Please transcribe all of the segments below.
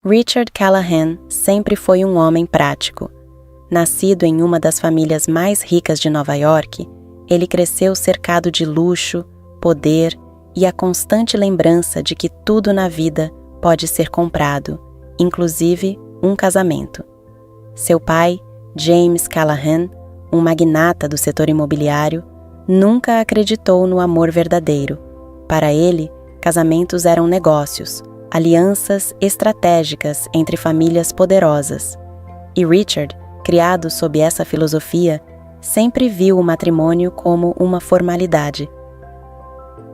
Richard Callahan sempre foi um homem prático. Nascido em uma das famílias mais ricas de Nova York, ele cresceu cercado de luxo, poder e a constante lembrança de que tudo na vida pode ser comprado, inclusive um casamento. Seu pai, James Callahan, um magnata do setor imobiliário, nunca acreditou no amor verdadeiro. Para ele, casamentos eram negócios, alianças estratégicas entre famílias poderosas. E Richard, criado sob essa filosofia, sempre viu o matrimônio como uma formalidade.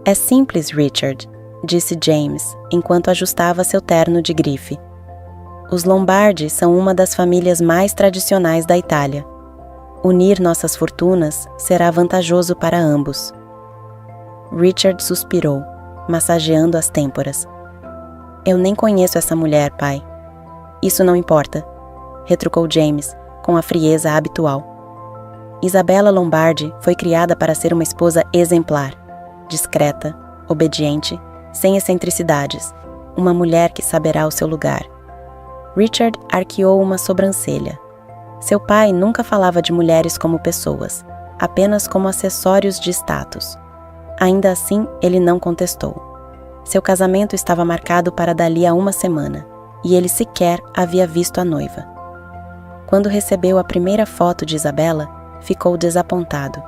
"É simples, Richard", disse James, enquanto ajustava seu terno de grife. "Os Lombardi são uma das famílias mais tradicionais da Itália. Unir nossas fortunas será vantajoso para ambos." Richard suspirou, massageando as têmporas. "Eu nem conheço essa mulher, pai." "Isso não importa", retrucou James, com a frieza habitual. Isabella Lombardi foi criada para ser uma esposa exemplar, discreta, obediente, sem excentricidades, uma mulher que saberá o seu lugar. Richard arqueou uma sobrancelha. Seu pai nunca falava de mulheres como pessoas, apenas como acessórios de status. Ainda assim, ele não contestou. Seu casamento estava marcado para dali a uma semana, e ele sequer havia visto a noiva. Quando recebeu a primeira foto de Isabella, ficou desapontado.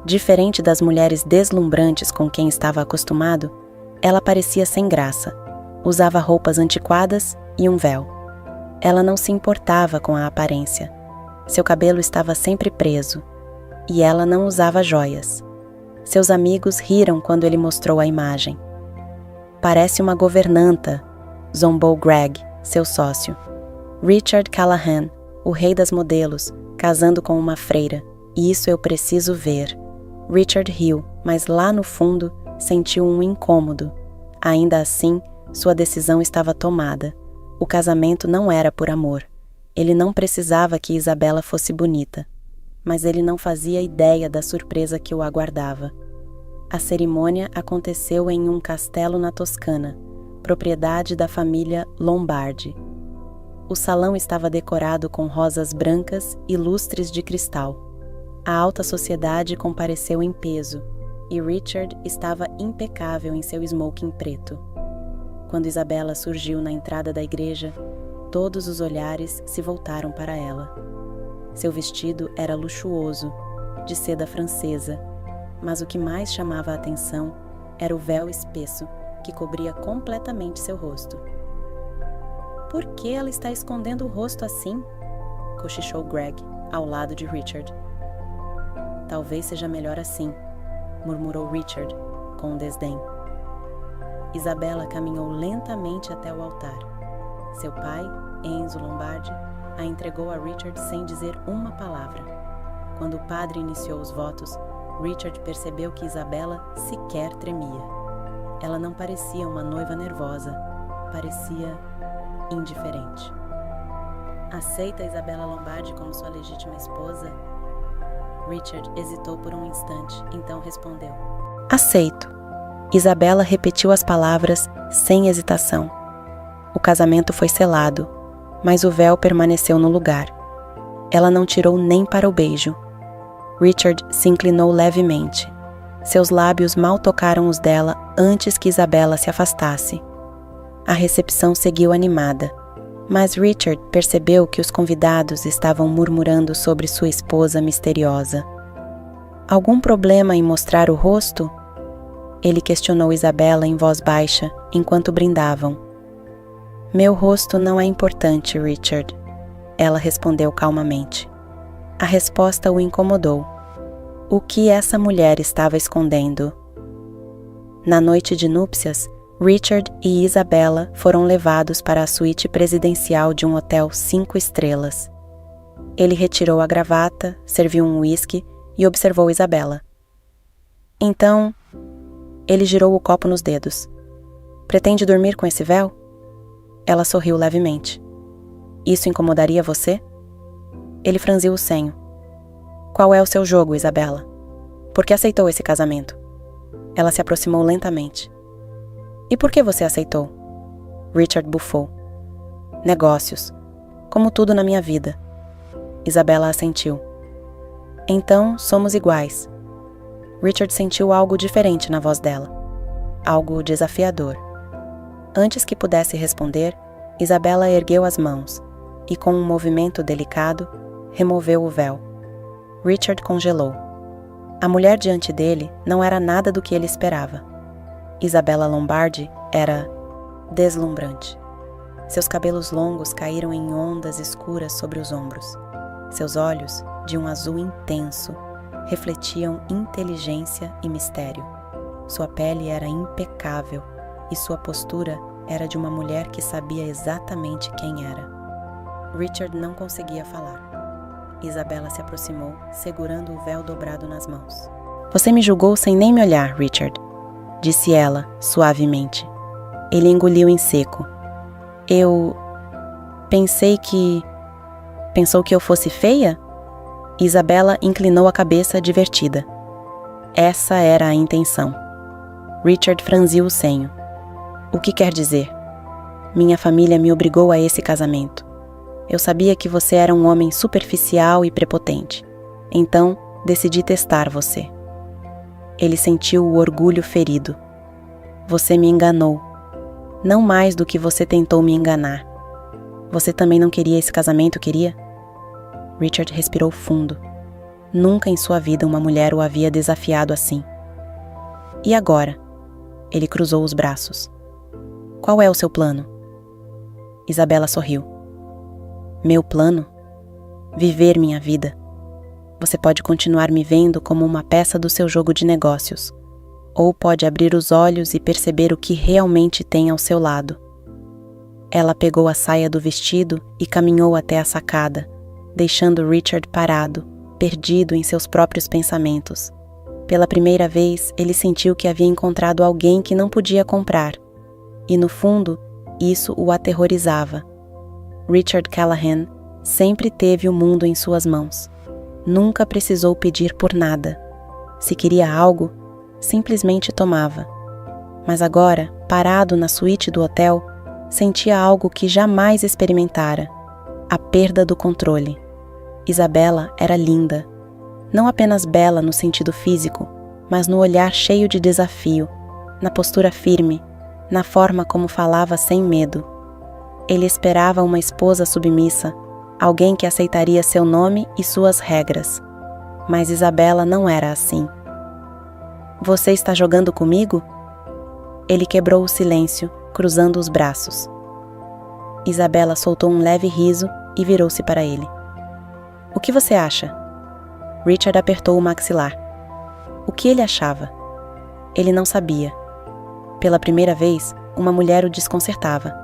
Diferente das mulheres deslumbrantes com quem estava acostumado, ela parecia sem graça. Usava roupas antiquadas e um véu. Ela não se importava com a aparência. Seu cabelo estava sempre preso, e ela não usava joias. Seus amigos riram quando ele mostrou a imagem. "Parece uma governanta", zombou Greg, seu sócio. "Richard Callahan, o rei das modelos, casando com uma freira. E isso eu preciso ver." Richard riu, mas lá no fundo sentiu um incômodo. Ainda assim, sua decisão estava tomada. O casamento não era por amor. Ele não precisava que Isabella fosse bonita. Mas ele não fazia ideia da surpresa que o aguardava. A cerimônia aconteceu em um castelo na Toscana, propriedade da família Lombardi. O salão estava decorado com rosas brancas e lustres de cristal. A alta sociedade compareceu em peso, e Richard estava impecável em seu smoking preto. Quando Isabella surgiu na entrada da igreja, todos os olhares se voltaram para ela. Seu vestido era luxuoso, de seda francesa, mas o que mais chamava a atenção era o véu espesso que cobria completamente seu rosto. "Por que ela está escondendo o rosto assim?" cochichou Greg, ao lado de Richard. "Talvez seja melhor assim", murmurou Richard, com desdém. Isabella caminhou lentamente até o altar. Seu pai, Enzo Lombardi, a entregou a Richard sem dizer uma palavra. Quando o padre iniciou os votos, Richard percebeu que Isabella sequer tremia. Ela não parecia uma noiva nervosa, parecia indiferente. "Aceita Isabella Lombardi como sua legítima esposa?" Richard hesitou por um instante, então respondeu: "Aceito." Isabella repetiu as palavras sem hesitação. O casamento foi selado, mas o véu permaneceu no lugar. Ela não tirou nem para o beijo. Richard se inclinou levemente. Seus lábios mal tocaram os dela antes que Isabella se afastasse. A recepção seguiu animada, mas Richard percebeu que os convidados estavam murmurando sobre sua esposa misteriosa. "Algum problema em mostrar o rosto?" Ele questionou Isabella em voz baixa, enquanto brindavam. "Meu rosto não é importante, Richard", ela respondeu calmamente. A resposta o incomodou. O que essa mulher estava escondendo? Na noite de núpcias, Richard e Isabella foram levados para a suíte presidencial de um hotel 5 estrelas. Ele retirou a gravata, serviu um uísque e observou Isabella. "Então..." Ele girou o copo nos dedos. "Pretende dormir com esse véu?" Ela sorriu levemente. "Isso incomodaria você?" Ele franziu o senho. "Qual é o seu jogo, Isabella? Por que aceitou esse casamento?" Ela se aproximou lentamente. "E por que você aceitou?" Richard bufou. negócios, como tudo na minha vida. Isabela assentiu. Então, somos iguais. Richard sentiu algo diferente na voz dela. Algo desafiador. Antes que pudesse responder, Isabela ergueu as mãos e, com um movimento delicado, removeu o véu. Richard congelou. A mulher diante dele não era nada do que ele esperava. Isabela Lombardi era deslumbrante. Seus cabelos longos caíram em ondas escuras sobre os ombros. Seus olhos, de um azul intenso, refletiam inteligência e mistério. Sua pele era impecável e sua postura era de uma mulher que sabia exatamente quem era. Richard não conseguia falar. Isabela se aproximou, segurando o véu dobrado nas mãos. Você me julgou sem nem me olhar, Richard, disse ela, suavemente. Ele engoliu em seco. Eu pensei que... Pensou que eu fosse feia? Isabela inclinou a cabeça divertida. Essa era a intenção. Richard franziu o senho. O que quer dizer? Minha família me obrigou a esse casamento. Eu sabia que você era um homem superficial e prepotente. Então, decidi testar você. Ele sentiu o orgulho ferido. Você me enganou. Não mais do que você tentou me enganar. Você também não queria esse casamento, queria? Richard respirou fundo. Nunca em sua vida uma mulher o havia desafiado assim. E agora? Ele cruzou os braços. Qual é o seu plano? Isabela sorriu. Meu plano? Viver minha vida. Você pode continuar me vendo como uma peça do seu jogo de negócios, ou pode abrir os olhos e perceber o que realmente tem ao seu lado. Ela pegou a saia do vestido e caminhou até a sacada, deixando Richard parado, perdido em seus próprios pensamentos. Pela primeira vez, ele sentiu que havia encontrado alguém que não podia comprar, e no fundo, isso o aterrorizava. Richard Callahan sempre teve o mundo em suas mãos. Nunca precisou pedir por nada. Se queria algo, simplesmente tomava. Mas agora, parado na suíte do hotel, sentia algo que jamais experimentara: a perda do controle. Isabela era linda. Não apenas bela no sentido físico, mas no olhar cheio de desafio, na postura firme, na forma como falava sem medo. Ele esperava uma esposa submissa, alguém que aceitaria seu nome e suas regras. Mas Isabela não era assim. Você está jogando comigo? Ele quebrou o silêncio, cruzando os braços. Isabela soltou um leve riso e virou-se para ele. O que você acha? Richard apertou o maxilar. O que ele achava? Ele não sabia. Pela primeira vez, uma mulher o desconcertava.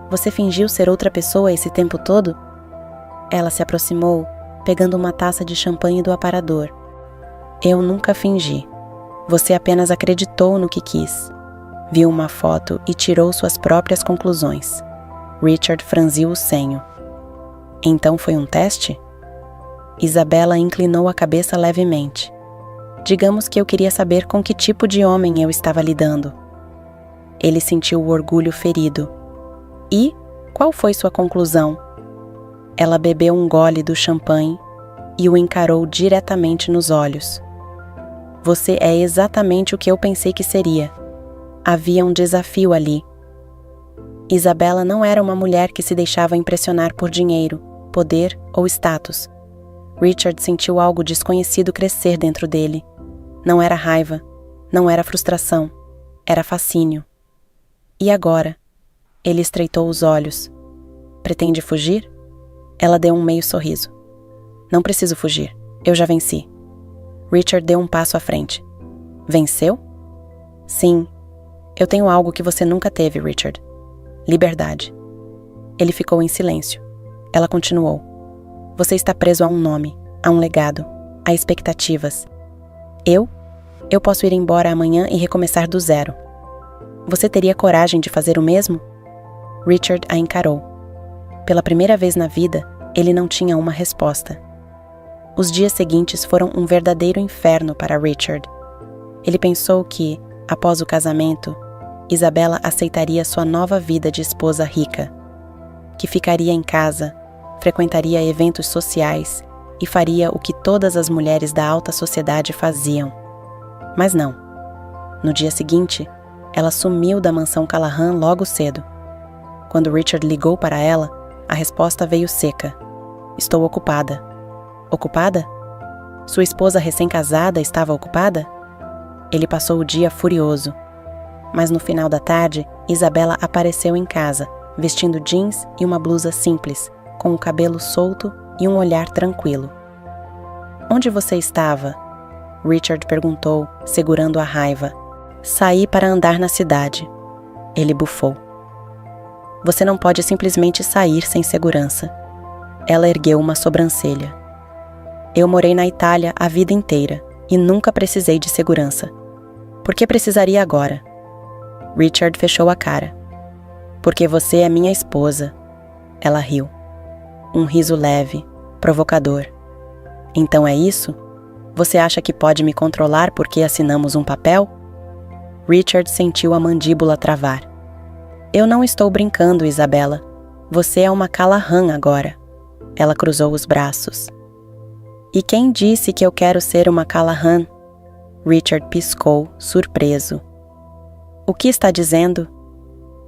Você fingiu ser outra pessoa esse tempo todo? Ela se aproximou, pegando uma taça de champanhe do aparador. Eu nunca fingi. Você apenas acreditou no que quis. Viu uma foto e tirou suas próprias conclusões. Richard franziu o senho. Então foi um teste? Isabela inclinou a cabeça levemente. Digamos que eu queria saber com que tipo de homem eu estava lidando. Ele sentiu o orgulho ferido. E qual foi sua conclusão? Ela bebeu um gole do champanhe e o encarou diretamente nos olhos. Você é exatamente o que eu pensei que seria. Havia um desafio ali. Isabela não era uma mulher que se deixava impressionar por dinheiro, poder ou status. Richard sentiu algo desconhecido crescer dentro dele. Não era raiva, não era frustração, era fascínio. E agora? Ele estreitou os olhos. Pretende fugir? Ela deu um meio sorriso. Não preciso fugir, eu já venci. Richard deu um passo à frente. Venceu? Sim. Eu tenho algo que você nunca teve, Richard. Liberdade. Ele ficou em silêncio. Ela continuou. Você está preso a um nome, a um legado, a expectativas. Eu posso ir embora amanhã e recomeçar do zero. Você teria coragem de fazer o mesmo? Richard a encarou. Pela primeira vez na vida, ele não tinha uma resposta. Os dias seguintes foram um verdadeiro inferno para Richard. Ele pensou que, após o casamento, Isabela aceitaria sua nova vida de esposa rica. que ficaria em casa, frequentaria eventos sociais e faria o que todas as mulheres da alta sociedade faziam. Mas não. No dia seguinte, ela sumiu da mansão Callahan logo cedo. Quando Richard ligou para ela, a resposta veio seca. Estou ocupada. Ocupada? Sua esposa recém-casada estava ocupada? Ele passou o dia furioso. Mas no final da tarde, Isabela apareceu em casa, vestindo jeans e uma blusa simples, com o cabelo solto e um olhar tranquilo. Onde você estava? Richard perguntou, segurando a raiva. Saí para andar na cidade. Ele bufou. Você não pode simplesmente sair sem segurança. Ela ergueu uma sobrancelha. Eu morei na Itália a vida inteira e nunca precisei de segurança. Por que precisaria agora? Richard fechou a cara. Porque você é minha esposa. Ela riu. Um riso leve, provocador. Então é isso? Você acha que pode me controlar porque assinamos um papel? Richard sentiu a mandíbula travar. Eu não estou brincando, Isabela. Você é uma Callahan agora. Ela cruzou os braços. E quem disse que eu quero ser uma Callahan? Richard piscou, surpreso. O que está dizendo?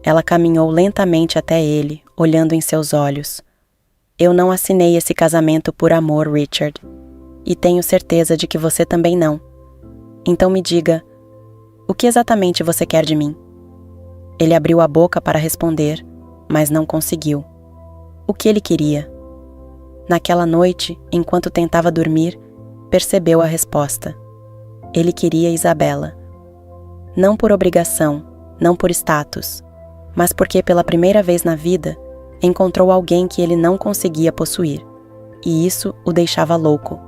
Ela caminhou lentamente até ele, olhando em seus olhos. Eu não assinei esse casamento por amor, Richard. E tenho certeza de que você também não. Então me diga, o que exatamente você quer de mim? Ele abriu a boca para responder, mas não conseguiu. O que ele queria? Naquela noite, enquanto tentava dormir, percebeu a resposta. Ele queria Isabela. Não por obrigação, não por status, mas porque pela primeira vez na vida, encontrou alguém que ele não conseguia possuir, e isso o deixava louco.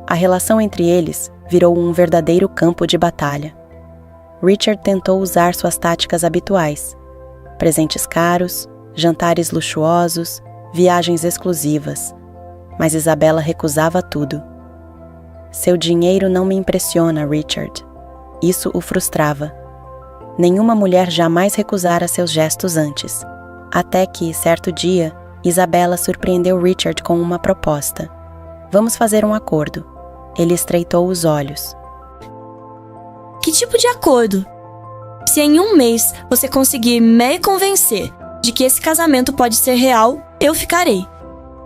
A relação entre eles virou um verdadeiro campo de batalha. Richard tentou usar suas táticas habituais: presentes caros, jantares luxuosos, viagens exclusivas. Mas Isabela recusava tudo. Seu dinheiro não me impressiona, Richard. Isso o frustrava. Nenhuma mulher jamais recusara seus gestos antes. Até que, certo dia, Isabela surpreendeu Richard com uma proposta. Vamos fazer um acordo. Ele estreitou os olhos. Que tipo de acordo? Se em um mês você conseguir me convencer de que esse casamento pode ser real, eu ficarei.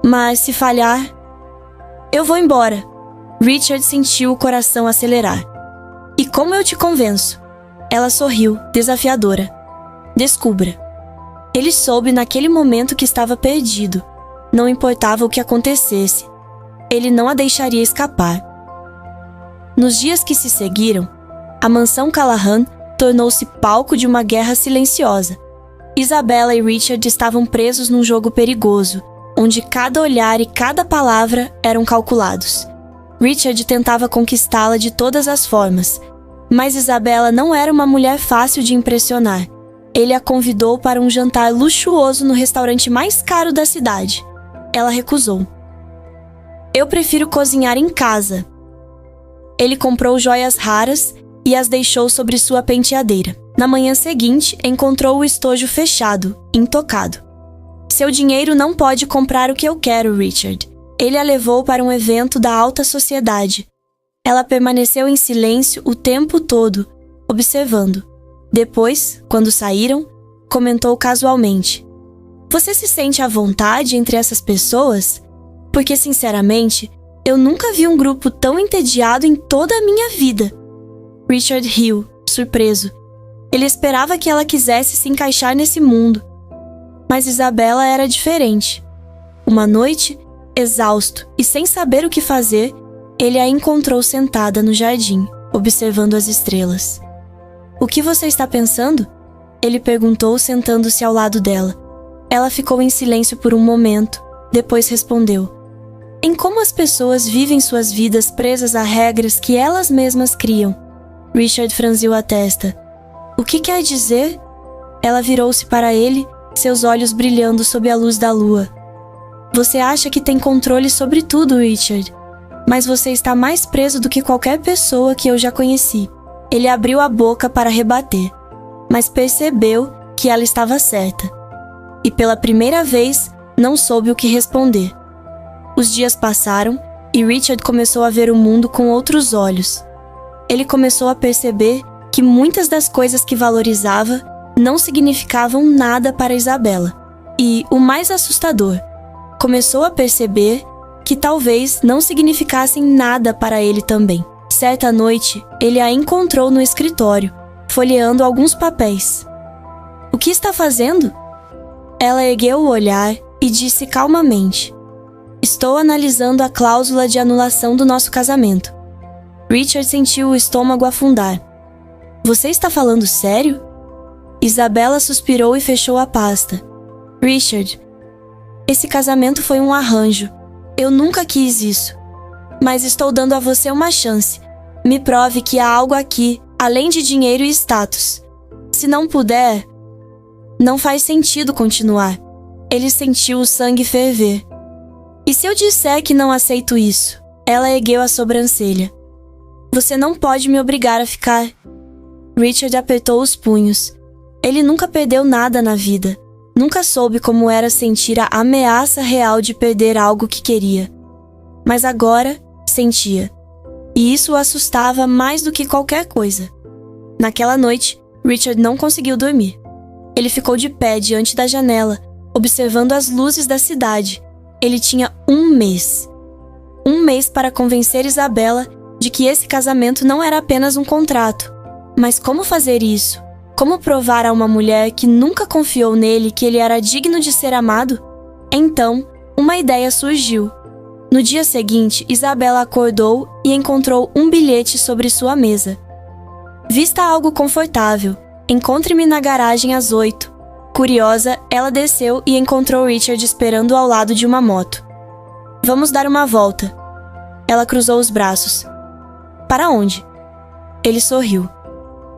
Mas se falhar, eu vou embora. Richard sentiu o coração acelerar. E como eu te convenço? Ela sorriu, desafiadora. Descubra. Ele soube naquele momento que estava perdido. Não importava o que acontecesse. Ele não a deixaria escapar. Nos dias que se seguiram, a mansão Callahan tornou-se palco de uma guerra silenciosa. Isabela e Richard estavam presos num jogo perigoso, onde cada olhar e cada palavra eram calculados. Richard tentava conquistá-la de todas as formas, mas Isabela não era uma mulher fácil de impressionar. Ele a convidou para um jantar luxuoso no restaurante mais caro da cidade. Ela recusou. Eu prefiro cozinhar em casa. Ele comprou joias raras e as deixou sobre sua penteadeira. Na manhã seguinte, encontrou o estojo fechado, intocado. Seu dinheiro não pode comprar o que eu quero, Richard. Ele a levou para um evento da alta sociedade. Ela permaneceu em silêncio o tempo todo, observando. Depois, quando saíram, comentou casualmente. Você se sente à vontade entre essas pessoas? Porque, sinceramente, eu nunca vi um grupo tão entediado em toda a minha vida. Richard riu, surpreso. Ele esperava que ela quisesse se encaixar nesse mundo. Mas Isabela era diferente. Uma noite, exausto e sem saber o que fazer, ele a encontrou sentada no jardim, observando as estrelas. O que você está pensando? Ele perguntou, sentando-se ao lado dela. Ela ficou em silêncio por um momento, depois respondeu. Em como as pessoas vivem suas vidas presas a regras que elas mesmas criam. Richard franziu a testa. O que quer dizer? Ela virou-se para ele, seus olhos brilhando sob a luz da lua. Você acha que tem controle sobre tudo, Richard. Mas você está mais preso do que qualquer pessoa que eu já conheci. Ele abriu a boca para rebater, mas percebeu que ela estava certa. e pela primeira vez não soube o que responder. Os dias passaram e Richard começou a ver o mundo com outros olhos. Ele começou a perceber que muitas das coisas que valorizava não significavam nada para Isabela. E, o mais assustador, começou a perceber que talvez não significassem nada para ele também. Certa noite, ele a encontrou no escritório, folheando alguns papéis. "O que está fazendo?" Ela ergueu o olhar e disse calmamente: "Estou analisando a cláusula de anulação do nosso casamento." Richard sentiu o estômago afundar. "Você está falando sério?" Isabela suspirou e fechou a pasta. "Richard, esse casamento foi um arranjo. Eu nunca quis isso. Mas estou dando a você uma chance. Me prove que há algo aqui, além de dinheiro e status. Se não puder, não faz sentido continuar." Ele sentiu o sangue ferver. "E se eu disser que não aceito isso?" Ela ergueu a sobrancelha. "Você não pode me obrigar a ficar." Richard apertou os punhos. Ele nunca perdeu nada na vida. Nunca soube como era sentir a ameaça real de perder algo que queria. Mas agora sentia. E isso o assustava mais do que qualquer coisa. Naquela noite, Richard não conseguiu dormir. Ele ficou de pé diante da janela, observando as luzes da cidade. Ele tinha um mês. Um mês para convencer Isabela de que esse casamento não era apenas um contrato. Mas como fazer isso? Como provar a uma mulher que nunca confiou nele que ele era digno de ser amado? Então, uma ideia surgiu. No dia seguinte, Isabela acordou e encontrou um bilhete sobre sua mesa. "Vista algo confortável. Encontre-me na garagem às 8. Curiosa, ela desceu e encontrou Richard esperando ao lado de uma moto. "Vamos dar uma volta." Ela cruzou os braços. "Para onde?" Ele sorriu.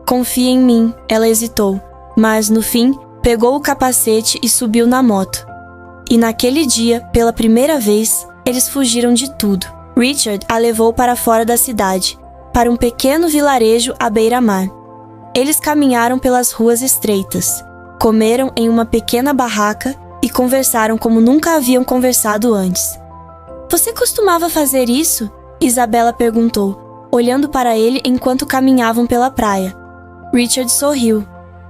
"Confia em mim." Ela hesitou, mas no fim, pegou o capacete e subiu na moto. E naquele dia, pela primeira vez, eles fugiram de tudo. Richard a levou para fora da cidade, para um pequeno vilarejo à beira-mar. Eles caminharam pelas ruas estreitas, comeram em uma pequena barraca e conversaram como nunca haviam conversado antes. "Você costumava fazer isso?" Isabela perguntou, olhando para ele enquanto caminhavam pela praia. Richard sorriu.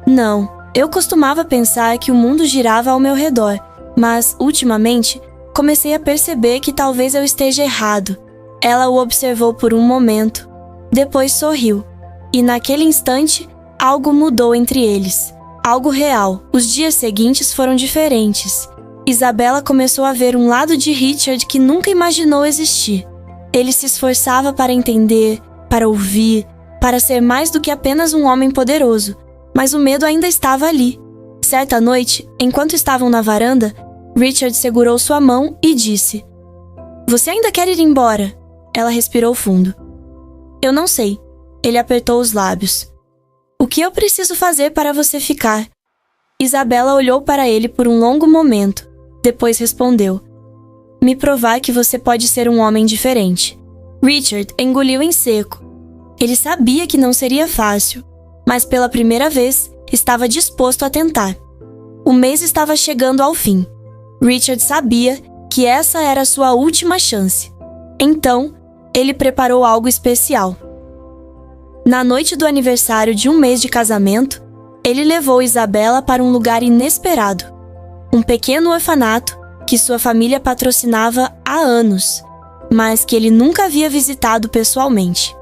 "Não, eu costumava pensar que o mundo girava ao meu redor, mas, ultimamente, comecei a perceber que talvez eu esteja errado." Ela o observou por um momento, depois sorriu, e naquele instante, algo mudou entre eles. Algo real. Os dias seguintes foram diferentes. Isabela começou a ver um lado de Richard que nunca imaginou existir. Ele se esforçava para entender, para ouvir, para ser mais do que apenas um homem poderoso, mas o medo ainda estava ali. Certa noite, enquanto estavam na varanda, Richard segurou sua mão e disse: "Você ainda quer ir embora?" Ela respirou fundo. "Eu não sei." Ele apertou os lábios. "O que eu preciso fazer para você ficar?" Isabela olhou para ele por um longo momento, depois respondeu: "Me provar que você pode ser um homem diferente." Richard engoliu em seco. Ele sabia que não seria fácil, mas pela primeira vez estava disposto a tentar. O mês estava chegando ao fim. Richard sabia que essa era sua última chance. Então, ele preparou algo especial. Na noite do aniversário de um mês de casamento, ele levou Isabela para um lugar inesperado. Um pequeno orfanato que sua família patrocinava há anos, mas que ele nunca havia visitado pessoalmente.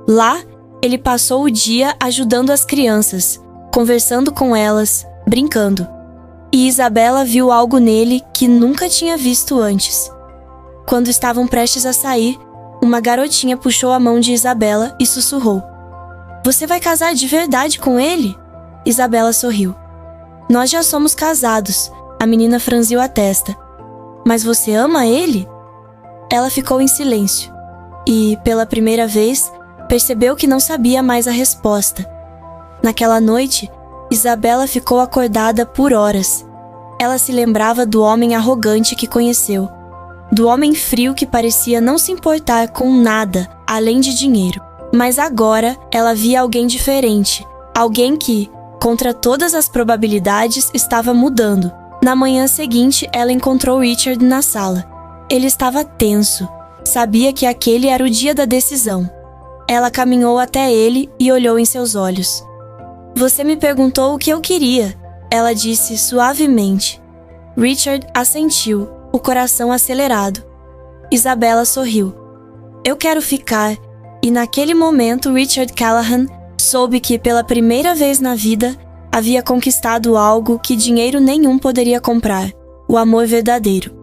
Lá, ele passou o dia ajudando as crianças, conversando com elas, brincando. E Isabela viu algo nele que nunca tinha visto antes. Quando estavam prestes a sair, uma garotinha puxou a mão de Isabela e sussurrou: "Você vai casar de verdade com ele?" Isabela sorriu. "Nós já somos casados." A menina franziu a testa. "Mas você ama ele?" Ela ficou em silêncio e, pela primeira vez, percebeu que não sabia mais a resposta. Naquela noite, Isabela ficou acordada por horas. Ela se lembrava do homem arrogante que conheceu, do homem frio que parecia não se importar com nada além de dinheiro. Mas agora ela via alguém diferente, alguém que, contra todas as probabilidades, estava mudando. Na manhã seguinte, ela encontrou Richard na sala. Ele estava tenso. Sabia que aquele era o dia da decisão. Ela caminhou até ele e olhou em seus olhos. "Você me perguntou o que eu queria", ela disse suavemente. Richard assentiu, o coração acelerado. Isabella sorriu. "Eu quero ficar." E naquele momento, Richard Callahan soube que, pela primeira vez na vida, havia conquistado algo que dinheiro nenhum poderia comprar: o amor verdadeiro.